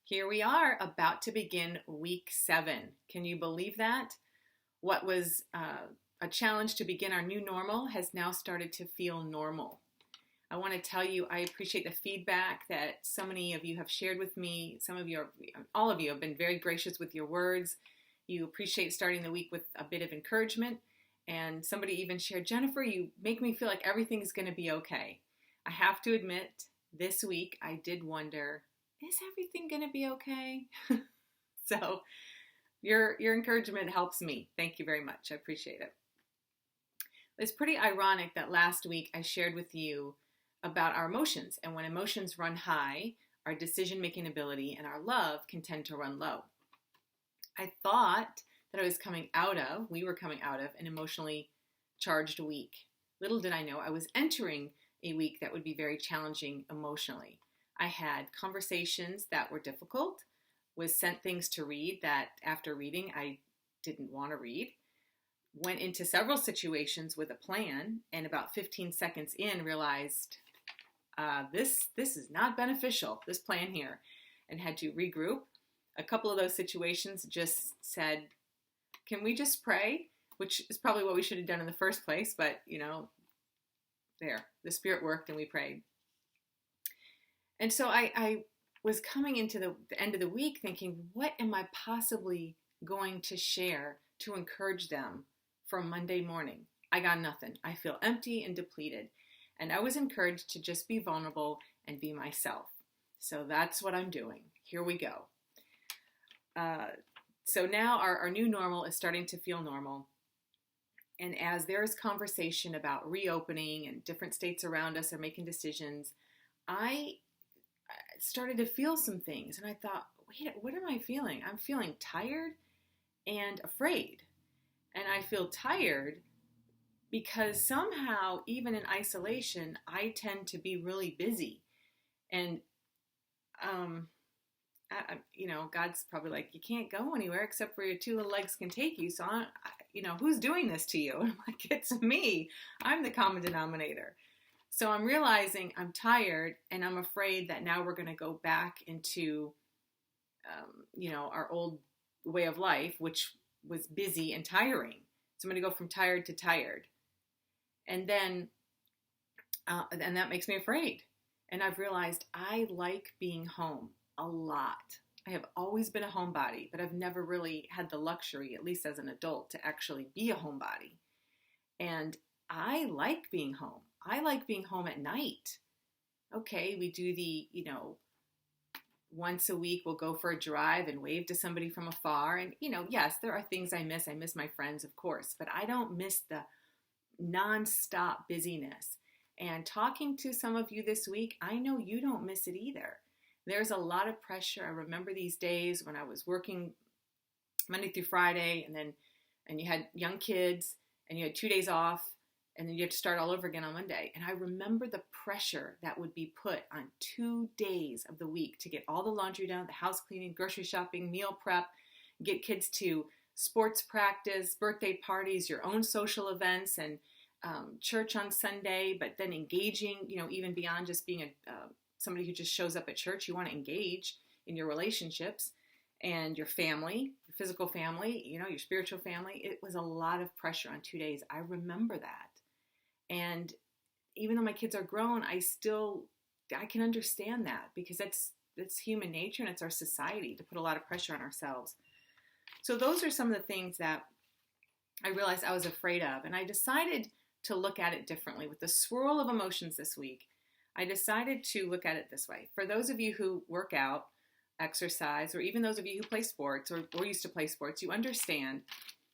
Here we are about to begin week 7. Can you believe that? What was a challenge to begin our new normal has now started to feel normal. I want to tell you, I appreciate the feedback that so many of you have shared with me. All of you have been very gracious with your words. You appreciate starting the week with a bit of encouragement. And somebody even shared, Jennifer, you make me feel like everything's going to be okay. I have to admit, this week I did wonder, is everything going to be okay? So your encouragement helps me. Thank you very much. I appreciate it. It's pretty ironic that last week I shared with you about our emotions. And when emotions run high, our decision-making ability and our love can tend to run low. I thought that we were coming out of an emotionally charged week. Little did I know I was entering a week that would be very challenging emotionally. I had conversations that were difficult, was sent things to read that after reading I didn't want to read, went into several situations with a plan, and about 15 seconds in realized this is not beneficial, this plan here, and had to regroup. A couple of those situations just said, can we just pray? Which is probably what we should have done in the first place, but the Spirit worked and we prayed. And so I was coming into the end of the week thinking, what am I possibly going to share to encourage them from Monday morning? I got nothing. I feel empty and depleted. And I was encouraged to just be vulnerable and be myself. So that's what I'm doing. Here we go. So now our new normal is starting to feel normal. And as there is conversation about reopening and different states around us are making decisions, I started to feel some things. And I thought, wait, what am I feeling? I'm feeling tired and afraid. And I feel tired because somehow, even in isolation, I tend to be really busy. And, God's probably like, you can't go anywhere except where your two little legs can take you. So, who's doing this to you? And I'm like, it's me. I'm the common denominator. So I'm realizing I'm tired and I'm afraid that now we're going to go back into, our old way of life, which was busy and tiring. So I'm going to go from tired to tired. And then, and that makes me afraid. And I've realized I like being home a lot. I have always been a homebody, but I've never really had the luxury, at least as an adult, to actually be a homebody. And I like being home. I like being home at night. Okay, we do the, once a week we'll go for a drive and wave to somebody from afar. And, yes, there are things I miss. I miss my friends, of course, but I don't miss the nonstop busyness. And talking to some of you this week, I know you don't miss it either. There's a lot of pressure. I remember these days when I was working Monday through Friday and you had young kids and you had 2 days off and then you had to start all over again on Monday. And I remember the pressure that would be put on 2 days of the week to get all the laundry done, the house cleaning, grocery shopping, meal prep, get kids to sports practice, birthday parties, your own social events, and church on Sunday, but then engaging, even beyond just being somebody who just shows up at church. You want to engage in your relationships and your family, your physical family, your spiritual family. It was a lot of pressure on 2 days. I remember that. And even though my kids are grown, I can understand that because it's human nature and it's our society to put a lot of pressure on ourselves. So those are some of the things that I realized I was afraid of. And I decided to look at it differently. With the swirl of emotions this week, I decided to look at it this way. For those of you who work out, exercise, or even those of you who play sports or used to play sports, you understand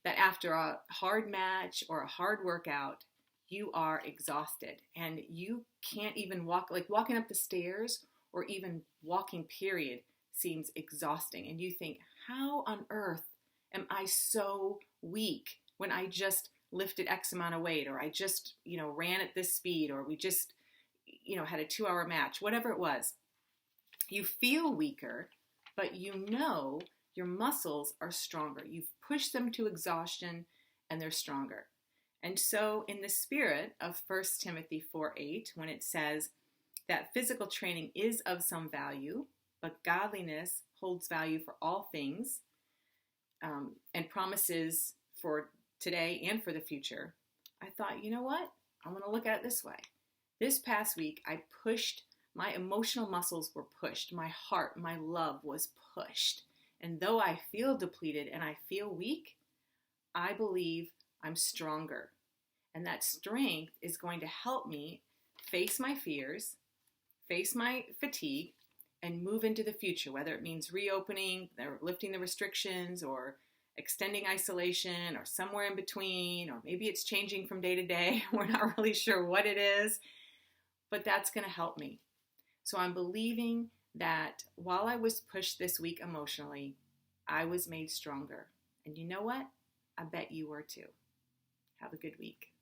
that after a hard match or a hard workout, you are exhausted and you can't even walk, like walking up the stairs or even walking period seems exhausting. And you think, how on earth am I so weak when I just lifted X amount of weight, or I just, ran at this speed, or we just, had a 2-hour match, whatever it was. You feel weaker, but your muscles are stronger. You've pushed them to exhaustion and they're stronger. And so in the spirit of 1 Timothy 4:8, when it says that physical training is of some value, but godliness holds value for all things, and promises for today and for the future, I thought, you know what? I'm going to look at it this way. This past week, my emotional muscles were pushed. My heart, my love was pushed. And though I feel depleted and I feel weak, I believe I'm stronger. And that strength is going to help me face my fears, face my fatigue, and move into the future, whether it means reopening or lifting the restrictions or extending isolation or somewhere in between, or maybe it's changing from day to day. We're not really sure what it is, but that's going to help me. So I'm believing that while I was pushed this week emotionally, I was made stronger. And you know what? I bet you were too. Have a good week.